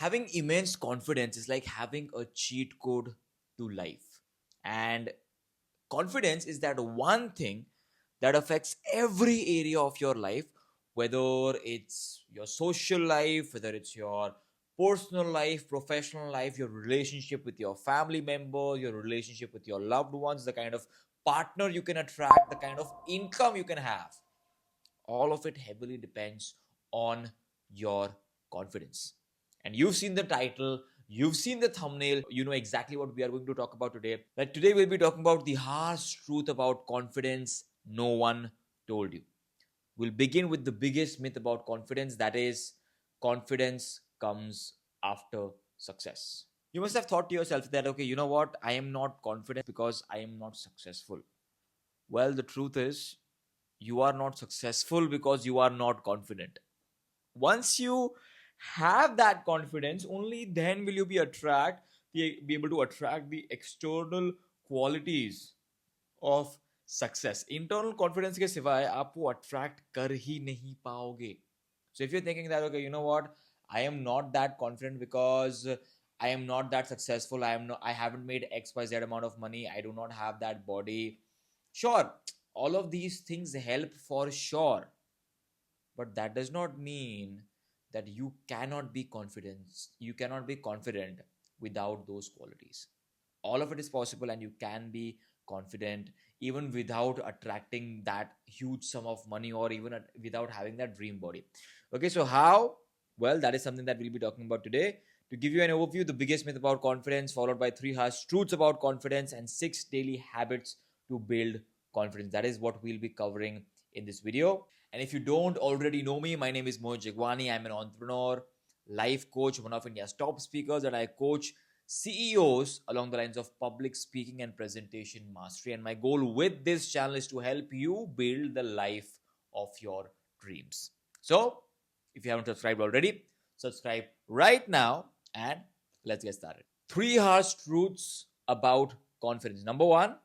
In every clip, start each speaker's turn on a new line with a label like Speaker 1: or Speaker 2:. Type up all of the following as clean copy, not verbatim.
Speaker 1: Having immense confidence is like having a cheat code to life. And confidence is that one thing that affects every area of your life, whether it's your social life, whether it's your personal life, professional life, your relationship with your family members, your relationship with your loved ones, the kind of partner you can attract, the kind of income you can have. All of it heavily depends on your confidence. And you've seen the title, you've seen the thumbnail, you know exactly what we are going to talk about today. That today we'll be talking about the harsh truth about confidence no one told you. We'll begin with the biggest myth about confidence, that is, confidence comes after success. You must have thought to yourself that, okay, you know what, I am not confident because I am not successful. Well, the truth is, you are not successful because you are not confident. Once you have that confidence, only then will you be able to attract the external qualities of success. Internal confidence के सिवाय आप वो attract कर ही नहीं पाओगे. So if you're thinking that, okay, you know what, I am not that confident because I am not that successful, I haven't made XYZ amount of money, I do not have that body. Sure, all of these things help for sure, but that does not mean that you cannot be confident without those qualities. All of it is possible, and you can be confident even without attracting that huge sum of money, or even without having that dream body. Okay, so how? Well, that is something that we'll be talking about today. To give you an overview, the biggest myth about confidence, followed by 3 harsh truths about confidence, and 6 daily habits to build confidence. That is what we'll be covering in this video. And if you don't already know me, my name is Mohit Jagwani. I'm an entrepreneur, life coach, one of India's top speakers, and I coach CEOs along the lines of public speaking and presentation mastery. And my goal with this channel is to help you build the life of your dreams. So, if you haven't subscribed already, subscribe right now and let's get started. 3 harsh truths about confidence. Number 1,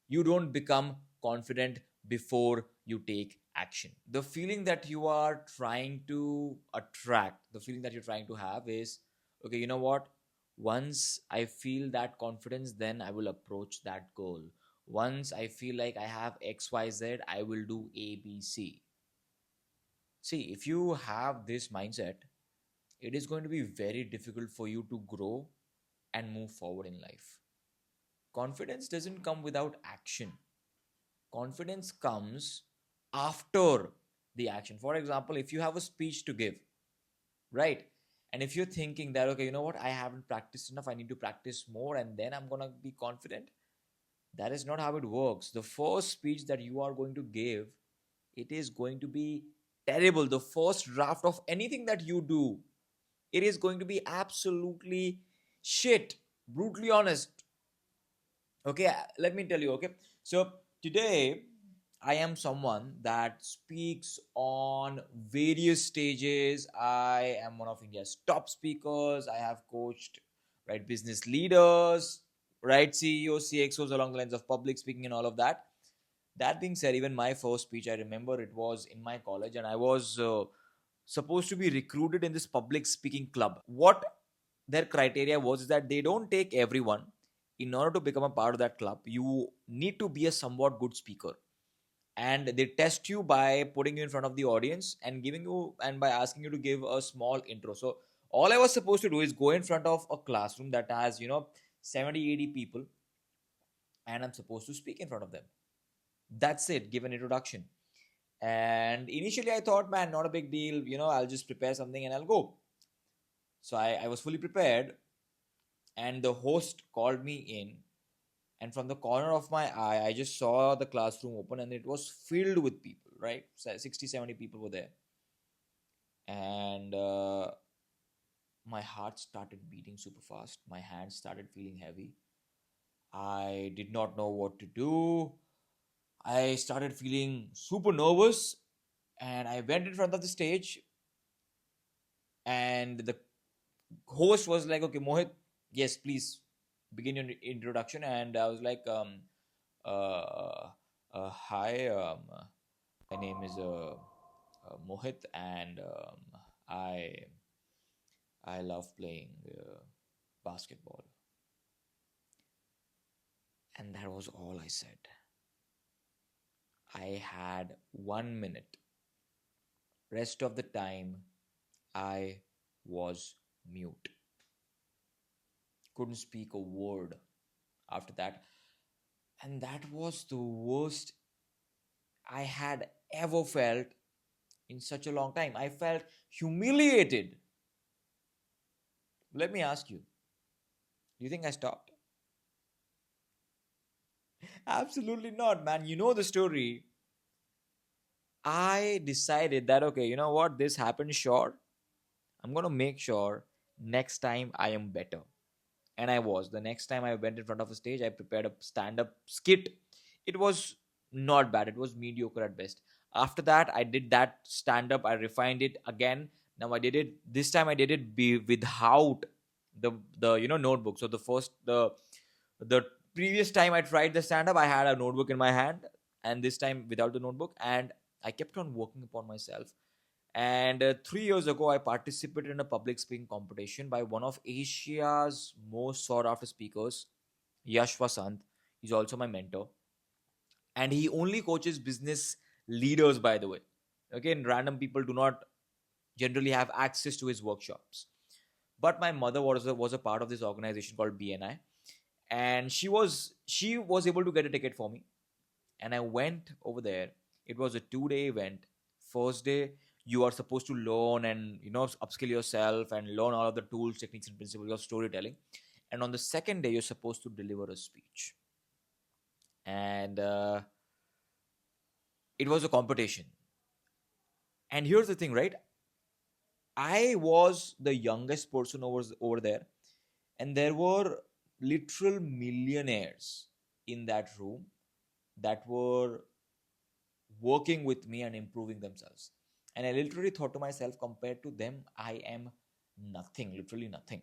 Speaker 1: you don't become confident before you take action. The feeling that you are trying to attract, the feeling that you're trying to have is, okay, you know what? Once I feel that confidence, then I will approach that goal. Once I feel like I have XYZ, I will do ABC. See, if you have this mindset, it is going to be very difficult for you to grow and move forward in life. Confidence doesn't come without action. Confidence comes after the action. For example, if you have a speech to give, right? And if you're thinking that, okay, you know what, I haven't practiced enough, I need to practice more, and then I'm gonna be confident. That is not how it works. The first speech that you are going to give, it is going to be terrible. The first draft of anything that you do, it is going to be absolutely shit. Brutally honest. Okay, let me tell you. Okay, so today I am someone that speaks on various stages. I am one of India's top speakers. I have coached, right, business leaders, right, CEOs, CXOs along the lines of public speaking and all of that. That being said, even my first speech, I remember it was in my college, and I was supposed to be recruited in this public speaking club. What their criteria was is that they don't take everyone. In order to become a part of that club, you need to be a somewhat good speaker, and they test you by putting you in front of the audience and by asking you to give a small intro. So all I was supposed to do is go in front of a classroom that has 70-80 people, and I'm supposed to speak in front of them. That's it, give an introduction. And initially I thought, man, not a big deal, I'll just prepare something and I'll go. So I was fully prepared, and the host called me in, and from the corner of my eye I just saw the classroom open, and it was filled with people, right? 60-70 people were there. And my heart started beating super fast, my hands started feeling heavy, I did not know what to do, I started feeling super nervous, and I went in front of the stage, and the host was like, okay, Mohit, yes, please begin your introduction. And I was like, hi, my name is Mohit, and I I love playing basketball. And that was all I said. I had 1 minute. Rest of the time, I was mute. Couldn't speak a word after that. And that was the worst I had ever felt in such a long time. I felt humiliated. Let me ask you, do you think I stopped? Absolutely not, man. You know the story. I decided that, okay, you know what? This happened, sure. I'm going to make sure next time I am better. And I was. The next time I went in front of a stage, I prepared a stand up skit. It was not bad, it was mediocre at best. After that, I did that stand up, I refined it again. Now I did it, this time I did it be without the notebook. So the previous time I tried the stand up, I had a notebook in my hand, and this time without the notebook. And I kept on working upon myself. And 3 years ago, I participated in a public speaking competition by one of Asia's most sought after speakers, Yash Vasant. He's also my mentor. And he only coaches business leaders, by the way. Okay, and random people do not generally have access to his workshops. But my mother was a part of this organization called BNI. And she was able to get a ticket for me. And I went over there. It was a 2 day event. First day, you are supposed to learn and upskill yourself and learn all of the tools, techniques, and principles of storytelling. And on the second day, you're supposed to deliver a speech. And it was a competition. And here's the thing, right? I was the youngest person over there, and there were literal millionaires in that room that were working with me and improving themselves. And I literally thought to myself, compared to them, I am nothing, literally nothing.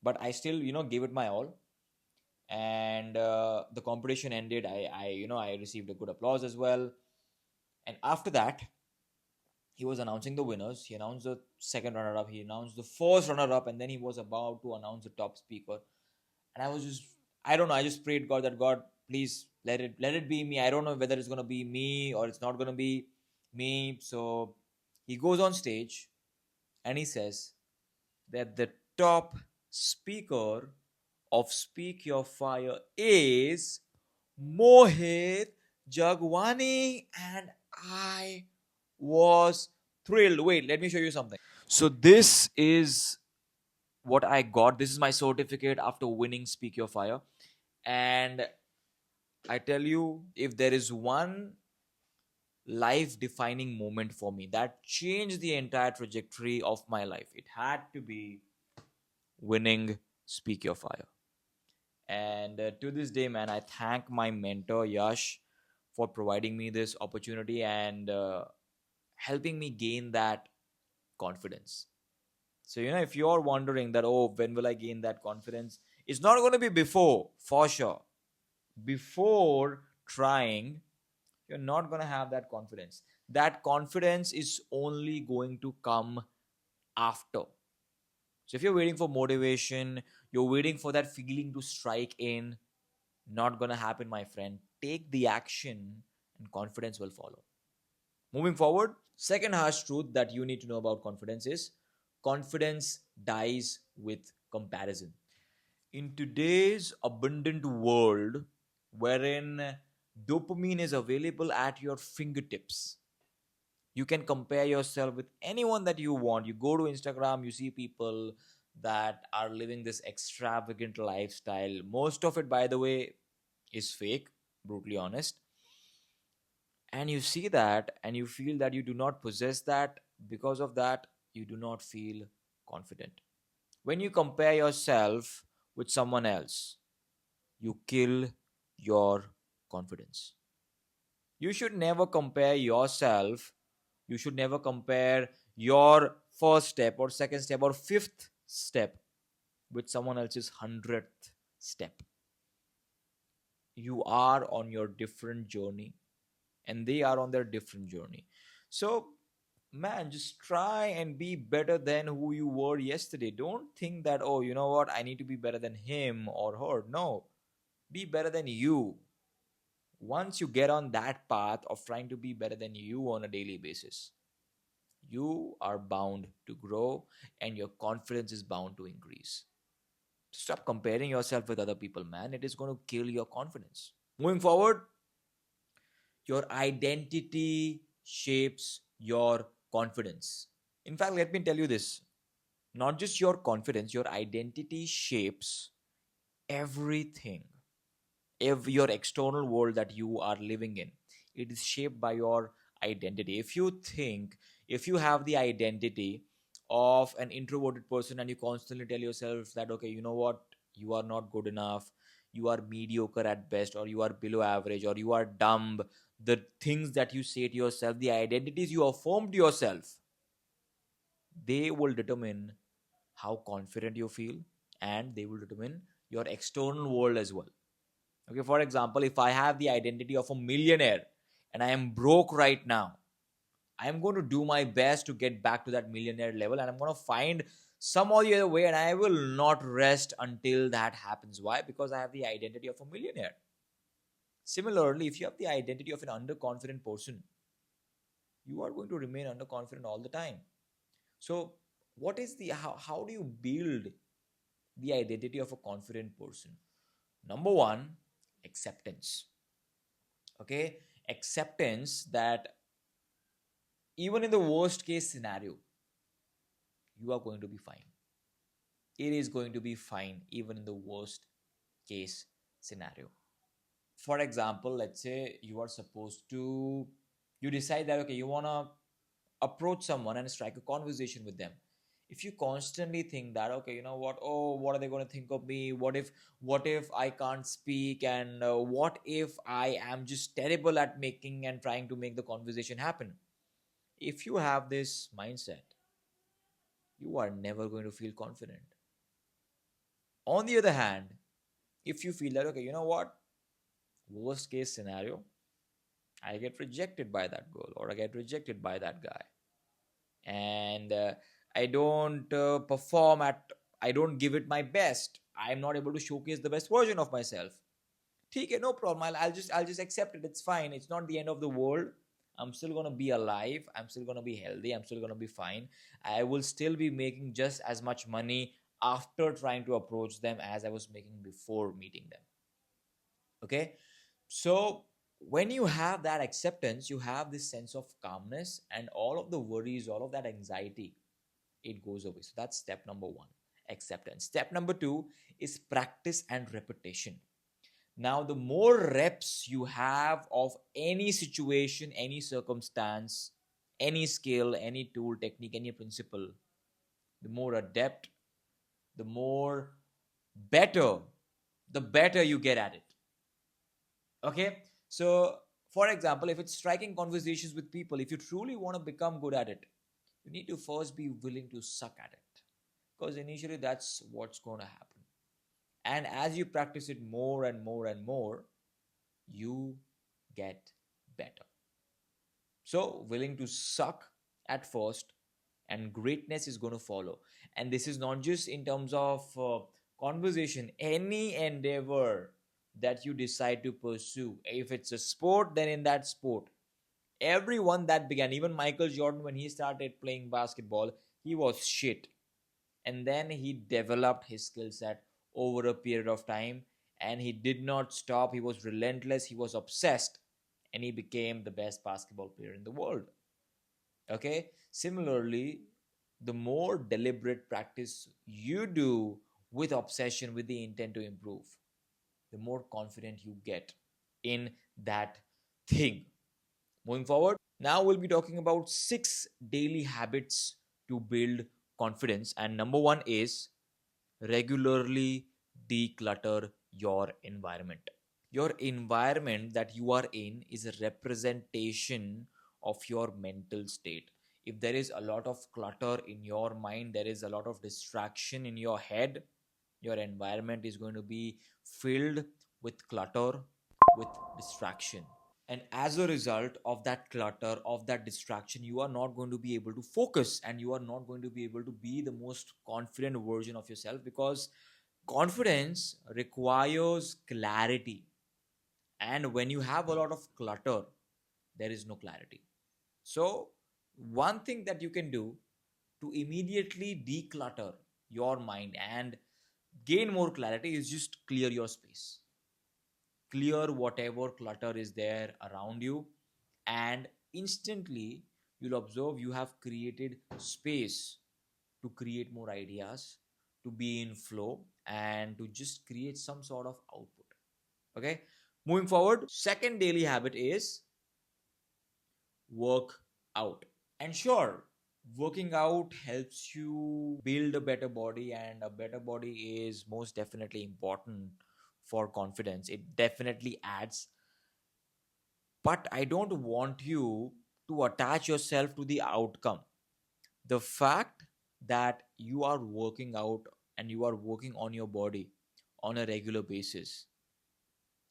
Speaker 1: But I still, gave it my all. And the competition ended. I received a good applause as well. And after that, he was announcing the winners. He announced the second runner up. He announced the first runner up, and then he was about to announce the top speaker. And I was just, I don't know. I just prayed God that, God, please let it be me. I don't know whether it's gonna be me or it's not gonna be me. So he goes on stage and he says that the top speaker of Speak Your Fire is Mohit Jagwani. And I was thrilled. Wait, let me show you something. So this is what I got. This is my certificate after winning Speak Your Fire. And I tell you, if there is one life defining moment for me that changed the entire trajectory of my life, it had to be winning Speak Your Fire. And to this day, man, I thank my mentor Yash for providing me this opportunity and helping me gain that confidence. So, if you're wondering that, oh, when will I gain that confidence? It's not going to be before, for sure. Before trying, you're not going to have that confidence. That confidence is only going to come after. So if you're waiting for motivation, you're waiting for that feeling to strike in, not going to happen, my friend. Take the action and confidence will follow. Moving forward, second harsh truth that you need to know about confidence is confidence dies with comparison. In today's abundant world, wherein dopamine is available at your fingertips, you can compare yourself with anyone that you want. You go to Instagram, you see people that are living this extravagant lifestyle. Most of it, by the way, is fake, brutally honest. And you see that and you feel that you do not possess that. Because of that, you do not feel confident. When you compare yourself with someone else, you kill your confidence. You should never compare yourself. You should never compare your first step or second step or fifth step with someone else's 100th step. You are on your different journey and they are on their different journey. So man, just try and be better than who you were yesterday. Don't think that, oh, you know what, I need to be better than him or her. No, be better than you. Once you get on that path of trying to be better than you on a daily basis, you are bound to grow and your confidence is bound to increase. Stop comparing yourself with other people, man. It is going to kill your confidence. Moving forward, your identity shapes your confidence. In fact, let me tell you this, not just your confidence, your identity shapes everything. If your external world that you are living in, it is shaped by your identity. If you have the identity of an introverted person and you constantly tell yourself that, okay, you know what, you are not good enough, you are mediocre at best, or you are below average, or you are dumb, the things that you say to yourself, the identities you affirm to yourself, they will determine how confident you feel, and they will determine your external world as well. Okay, for example, if I have the identity of a millionaire and I am broke right now, I am going to do my best to get back to that millionaire level, and I'm going to find some or the other way, and I will not rest until that happens. Why? Because I have the identity of a millionaire. Similarly, if you have the identity of an underconfident person, you are going to remain underconfident all the time. So, what is the how do you build the identity of a confident person? Number one, acceptance. Okay, acceptance that even in the worst case scenario, you are going to be fine. It is going to be fine even in the worst case scenario. For example, let's say you decide that, okay, you want to approach someone and strike a conversation with them. If you constantly think that, okay, you know what, oh, what are they going to think of me, what if I can't speak, and what if I am just terrible at making and trying to make the conversation happen, if you have this mindset, you are never going to feel confident. On the other hand, if you feel that, okay, you know what, worst case scenario, I get rejected by that girl or I get rejected by that guy, and I don't I don't give it my best, I'm not able to showcase the best version of myself. Okay, no problem. I'll just accept it. It's fine. It's not the end of the world. I'm still gonna be alive. I'm still gonna be healthy. I'm still gonna be fine. I will still be making just as much money after trying to approach them as I was making before meeting them. Okay, so when you have that acceptance, you have this sense of calmness, and all of the worries, all of that anxiety, it goes away. So that's step number one, acceptance. Step number two is practice and repetition. Now, the more reps you have of any situation, any circumstance, any skill, any tool, technique, any principle, the more adept, the more better, the better you get at it. Okay? So, for example, if it's striking conversations with people, if you truly want to become good at it, you need to first be willing to suck at it. Because initially, that's what's going to happen. And as you practice it more and more and more, you get better. So, willing to suck at first, and greatness is going to follow. And this is not just in terms of conversation, any endeavor that you decide to pursue. If it's a sport, then in that sport, everyone that began, even Michael Jordan, when he started playing basketball, he was shit. And then he developed his skill set over a period of time, and he did not stop. He was relentless, he was obsessed, and he became the best basketball player in the world. Okay, similarly, the more deliberate practice you do with obsession, with the intent to improve, the more confident you get in that thing. Moving forward, now we'll be talking about 6 daily habits to build confidence. And number one is regularly declutter your environment. Your environment that you are in is a representation of your mental state. If there is a lot of clutter in your mind, there is a lot of distraction in your head, your environment is going to be filled with clutter, with distraction. And as a result of that clutter, of that distraction, you are not going to be able to focus, and you are not going to be able to be the most confident version of yourself, because confidence requires clarity. And when you have a lot of clutter, there is no clarity. So, one thing that you can do to immediately declutter your mind and gain more clarity is just clear your space. Clear whatever clutter is there around you, and instantly you'll observe you have created space to create more ideas, to be in flow, and to just create some sort of output. Okay, moving forward, second daily habit is work out. And sure, working out helps you build a better body, and a better body is most definitely important for confidence. It definitely adds, but I don't want you to attach yourself to the outcome. The fact that you are working out and you are working on your body on a regular basis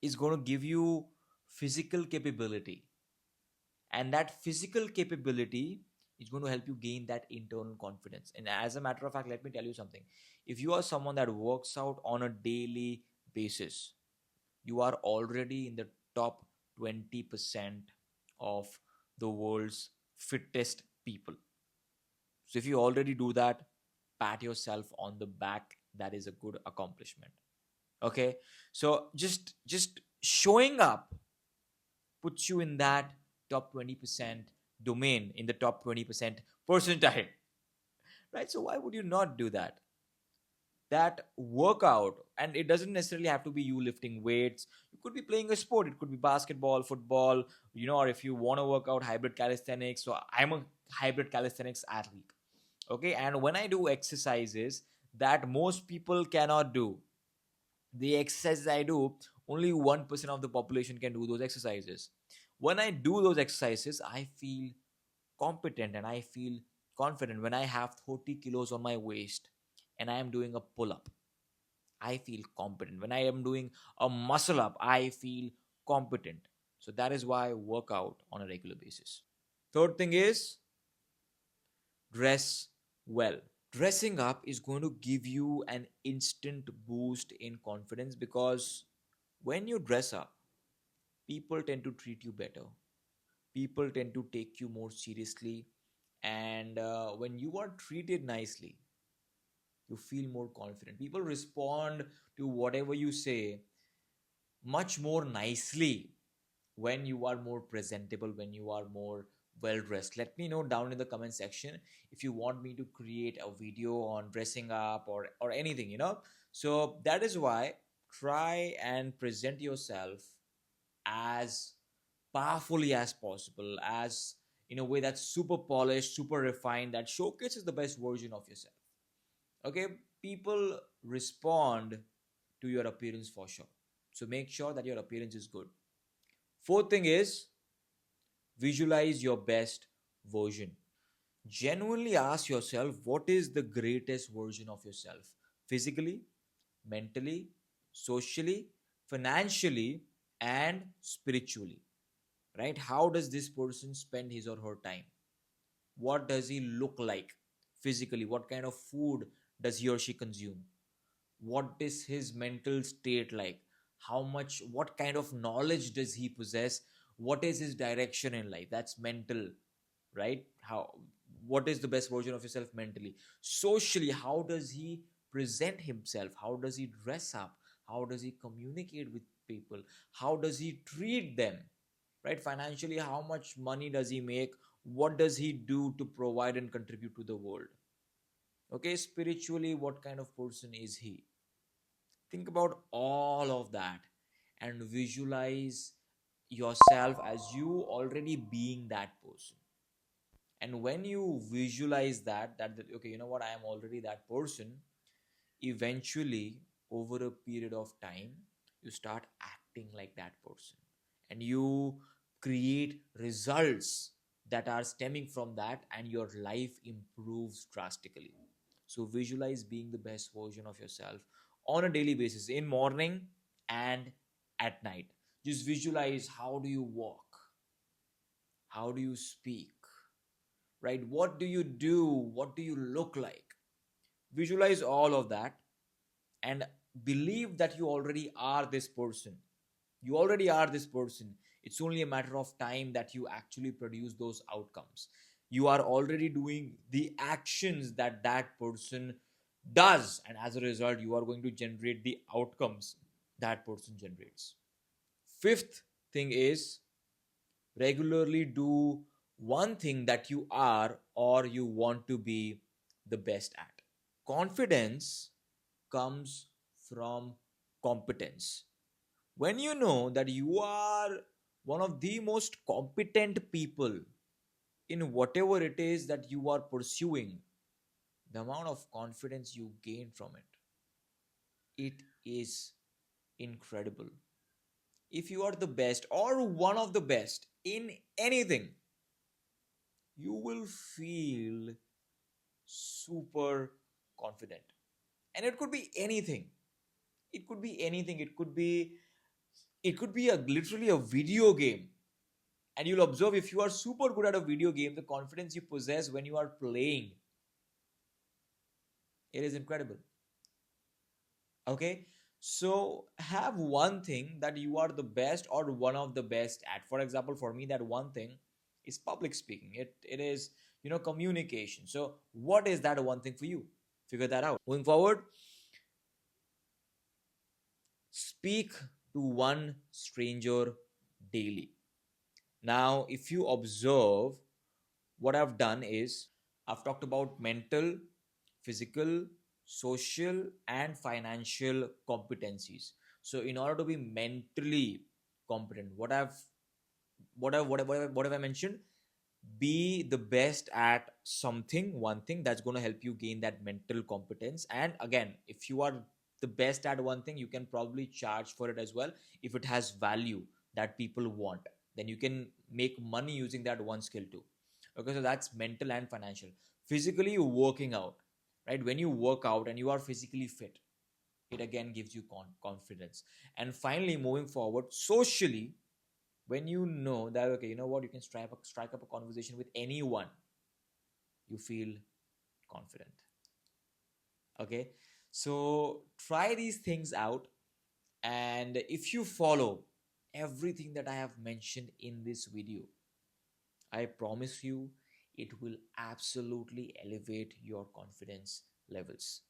Speaker 1: is going to give you physical capability, and that physical capability is going to help you gain that internal confidence. And as a matter of fact, let me tell you something. If you are someone that works out on a daily basis, you are already in the top 20% of the world's fittest people. So if you already do that, pat yourself on the back. That is a good accomplishment. Okay, so just showing up puts you in that top 20% domain, in the top 20% percentile, right? So why would you not do that? That workout, and it doesn't necessarily have to be you lifting weights. You could be playing a sport. It could be basketball, football, or if you want to work out, hybrid calisthenics. So I'm a hybrid calisthenics athlete. Okay, and when I do exercises that most people cannot do, the exercises I do, only 1% of the population can do those exercises. When I do those exercises, I feel competent and I feel confident. When I have 30 kilos on my waist and I am doing a pull up, I feel competent. When I am doing a muscle up, I feel competent. So that is why I work out on a regular basis. Third thing is dress well. Dressing up is going to give you an instant boost in confidence, because when you dress up, people tend to treat you better. People tend to take you more seriously. And when you are treated nicely, you feel more confident. People respond to whatever you say much more nicely when you are more presentable, when you are more well dressed. Let me know down in the comment section if you want me to create a video on dressing up or anything. So that is why try and present yourself as powerfully as possible, as in a way that's super polished, super refined, that showcases the best version of yourself. Okay, people respond to your appearance for sure. So make sure that your appearance is good. Fourth thing is visualize your best version. Genuinely ask yourself, what is the greatest version of yourself? Physically, mentally, socially, financially, and spiritually. Right? How does this person spend his or her time? What does he look like physically? What kind of food does he or she consume? What is his mental state like? What kind of knowledge does he possess? What is his direction in life? That's mental, right? What is the best version of yourself mentally? Socially, how does he present himself? How does he dress up? How does he communicate with people? How does he treat them? Right? Financially, how much money does he make? What does he do to provide and contribute to the world? Okay, spiritually, what kind of person is he? Think about all of that and visualize yourself as you already being that person. And when you visualize that okay, you know what, I am already that person, eventually over a period of time you start acting like that person, and you create results that are stemming from that, and your life improves drastically. So visualize being the best version of yourself on a daily basis, in morning and at night. Just visualize, how do you walk, how do you speak, right? What do you do, what do you look like? Visualize all of that and believe that you already are this person. You already are this person. It's only a matter of time that you actually produce those outcomes. You are already doing the actions that that person does, and as a result you are going to generate the outcomes that person generates. Fifth thing is, regularly do one thing that you are or you want to be the best at. Confidence comes from competence. When you know that you are one of the most competent people in whatever it is that you are pursuing, the amount of confidence you gain from it is incredible. If you are the best or one of the best in anything, you will feel super confident. And it could be anything. It could be anything. It could be a literally a video game. And you'll observe, if you are super good at a video game, the confidence you possess when you are playing, it is incredible. Okay? So have one thing that you are the best or one of the best at. For example, for me, that one thing is public speaking. It is, communication. So what is that one thing for you? Figure that out. Moving forward, speak to one stranger daily. Now, if you observe, what I've done is I've talked about mental, physical, social, and financial competencies. So, in order to be mentally competent, what have I mentioned? Be the best at something, one thing that's going to help you gain that mental competence. And again, if you are the best at one thing, you can probably charge for it as well. If it has value that people want, then you can make money using that one skill too. Okay, so that's mental and financial. Physically, working out, right? When you work out and you are physically fit, it again gives you confidence. And finally, moving forward, socially, when you know that, okay, you know what, you can strike up a conversation with anyone, you feel confident. Okay, so try these things out, and if you follow everything that I have mentioned in this video, I promise you it will absolutely elevate your confidence levels.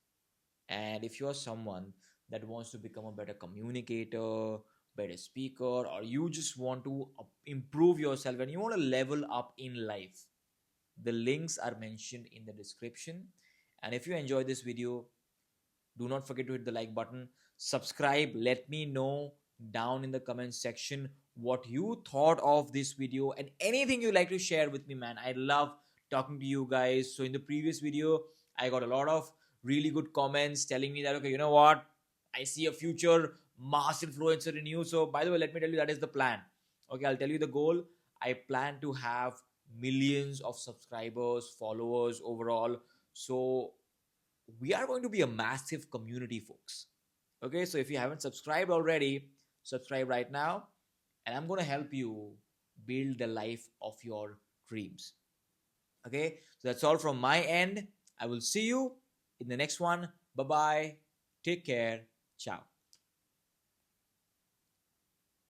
Speaker 1: And if you are someone that wants to become a better communicator, better speaker, or you just want to improve yourself and you want to level up in life, the links are mentioned in the description. And if you enjoyed this video, do not forget to hit the like button, subscribe, let me know down in the comment section what you thought of this video and anything you like to share with me, man. I love talking to you guys. So in the previous video, I got a lot of really good comments telling me that, okay, you know what, I see a future mass influencer in you. So by the way, let me tell you, that is the plan. Okay, I'll tell you the goal. I plan to have millions of subscribers, followers overall. So we are going to be a massive community, folks. Okay, so if you haven't subscribed already, subscribe right now, and I'm going to help you build the life of your dreams. Okay, so that's all from my end. I will see you in the next one. Bye bye. Take care. Ciao.